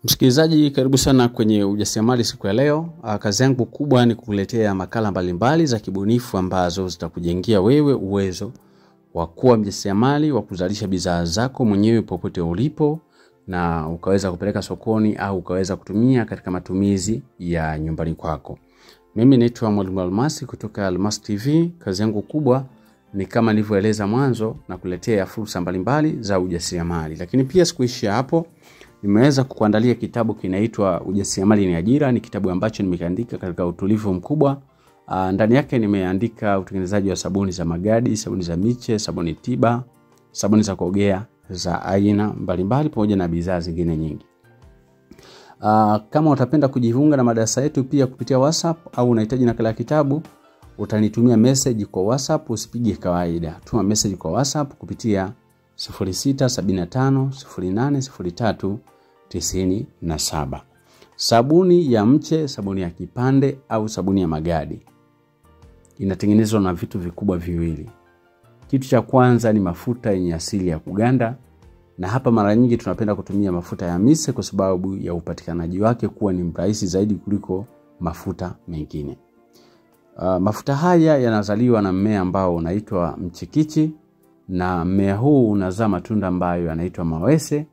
Msikilizaji, karibu sana kwenye ujasiriamali siku ya leo. Kazi yangu kubwa ni kukuletea makala mbalimbali za kibunifu ambazo zitakujengea wewe uwezo wa kuwa mjasiriamali, wa kuzalisha bidhaa zako mwenyewe popote ulipo na ukaweza kupeleka sokoni au ukaweza kutumia katika matumizi ya nyumbani kwako. Mimi naitwa Mwalimu Almasi kutoka Almasi TV. Kazi yangu kubwa ni kama nilivyoeleza mwanzo na kuletea fursa mbalimbali za ujasiriamali. Lakini pia sikuishia hapo. Nimeweza kukuandalia kitabu kinaitwa Ujasiriamali ni Ajira. Ni kitabu ambacho nimekiandika katika utulivu mkubwa. Ndani yake nimeandika utengenezaji wa sabuni za magadi, sabuni za miche, sabuni tiba, sabuni za kuogea za aina mbalimbali pamoja na bidhaa zingine nyingi. Kama utapenda kujiunga na madarasa yetu pia kupitia WhatsApp au unahitaji nakala ya kitabu, utanitumia message kwa WhatsApp, usipige kawaida. Tuma message kwa WhatsApp kupitia 0675080397. Sabuni ya mche, sabuni ya kipande au sabuni ya magadi inatengenezwa na vitu vikubwa viwili. Kitu cha kwanza ni mafuta yenye asili ya kuganda, na hapa mara nyingi tunapenda kutumia mafuta ya mise kwa sababu ya upatikanaji wake kuwa ni rahisi zaidi kuliko mafuta mengine. Mafuta haya yanazaliwa na mmea ambao unaitwa mchikichi, na mmea huu unazaa matunda ambayo yanaitwa mawese,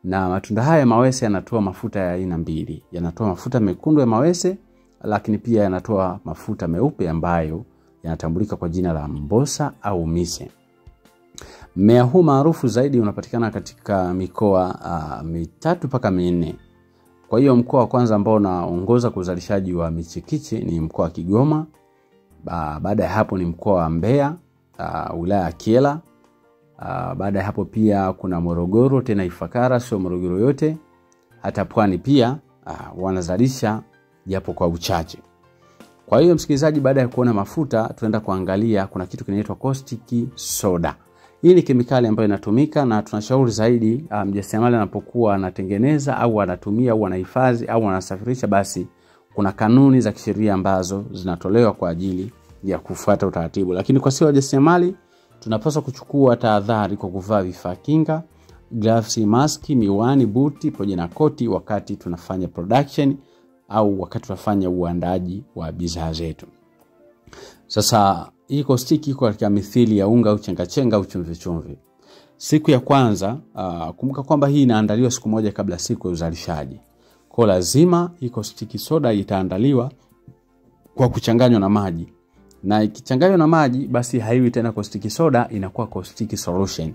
na matunda haya mawese yanatoa mafuta ya aina mbili. Yanatoa mafuta mekundu ya mawese, lakini pia yanatoa mafuta meupe ambayo yanatambulika kwa jina la mbosa au mise. Mmea huu maarufu zaidi unapatikana katika mikoa 3 mpaka 4. Kwa hiyo mkoa wa kwanza ambao unaongoza kwa uzalishaji wa michikichi ni mkoa wa Kigoma. Baada ya hapo ni mkoa wa Mbeya, wilaya ya Kyela. Baada ya hapo pia kuna Morogoro, tena Ifakara, sio Morogoro yote. Hata Pwani pia wanazalisha japo kwa uchache. Kwa hiyo msikilizaji, baada ya kuona mafuta tunaenda kuangalia kuna kitu kinaitwa caustic soda. Hii ni kemikali ambayo inatumika na tunashauri zaidi mjasiriamali anapokuwa anatengeneza au anatumia au anahifadhi au anasafirisha, basi kuna kanuni za kisheria ambazo zinatolewa kwa ajili ya kufuata utaratibu. Lakini kwa sisi wajasiriamali tunapaswa kuchukua tahadhari kwa kuvaa vifaa kinga, gloves, mask, miwani, buti pamoja na koti wakati tunafanya production au wakati tunafanya uandaaji wa bidhaa zetu. Sasa hii caustic iko katika mithili ya unga au chenga au chumvi. Siku ya kwanza kumbuka kwamba hii inaandaliwa siku moja kabla siku ya uzalishaji. Kwa lazima hii caustic soda itaandaliwa kwa kuchanganywa na maji. Na ikichanganywa na maji basi haiwi tena caustic soda, inakuwa caustic solution.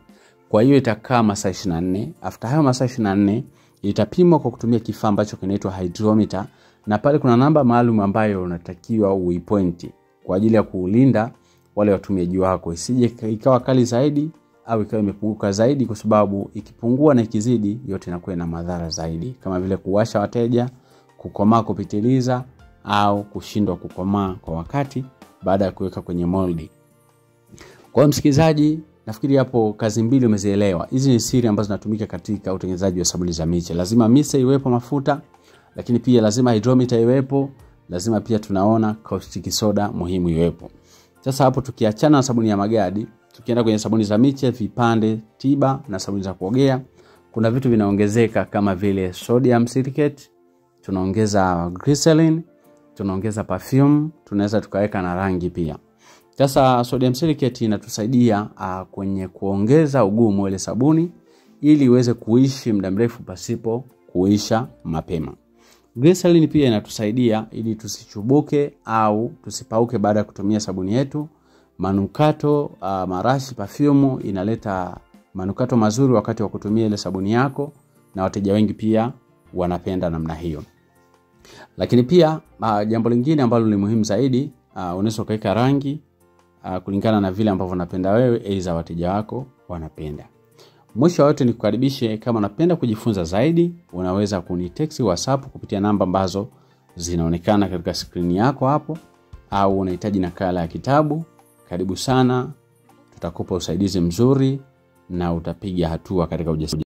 Kwa hiyo itakaa masaa 24. After hayo masaa 24 itapimwa kwa kutumia kifaa ambacho kinaitwa hydrometer, na pale kuna namba maalum ambayo unatakiwa uipoint kwa ajili ya kuulinda wale watumiaji wako isije ikawa kali zaidi au ikawa imepunguka zaidi, kwa sababu ikipungua na ikizidi yote inakuwa na madhara zaidi, kama vile kuwasha wateja, kukomaa kupitiliza au kushindwa kukomaa kwa wakati baada ya kuweka kwenye moldi. Kwa hiyo msikilizaji, nafikiri hapo kazi mbili umezielewa. Hizi ni siri ambazo zinatumika katika utengenezaji wa sabuni za miche. Lazima mise iwepo mafuta, lakini pia lazima hydrometer iwepo, lazima pia tunaona caustic soda muhimu iwepo. Sasa hapo tukiachana na sabuni ya magadi, tukienda kwenye sabuni za miche, vipande, tiba na sabuni za kuogea, kuna vitu vinaongezeka kama vile sodium silicate, tunaongeza glycerin, tunaongeza perfume, tunaweza tukaweka na rangi pia. Sasa sodium silicate inatusaidia kwenye kuongeza ugumu wa ile sabuni ili iweze kuishi muda mrefu pasipo kuisha mapema. Glycerin pia inatusaidia ili tusichubuke au tusipauke baada ya kutumia sabuni yetu. Manukato, marashi, perfume inaleta manukato mazuri wakati wa kutumia ile sabuni yako, na wateja wengi pia wanapenda namna hiyo. Lakini pia jambo lingine ambalo ni muhimu zaidi, unaweza kuweka rangi kulingana na vile ambavyo unapenda wewe aidha wateja wako wanapenda. Mwisho wa yote nikukaribishe, kama unapenda kujifunza zaidi unaweza kunitext WhatsApp kupitia namba ambazo zinaonekana katika screen yako hapo, au unahitaji nakala ya kitabu, karibu sana, tutakupa usaidizi mzuri na utapiga hatua katika ujasiriamali.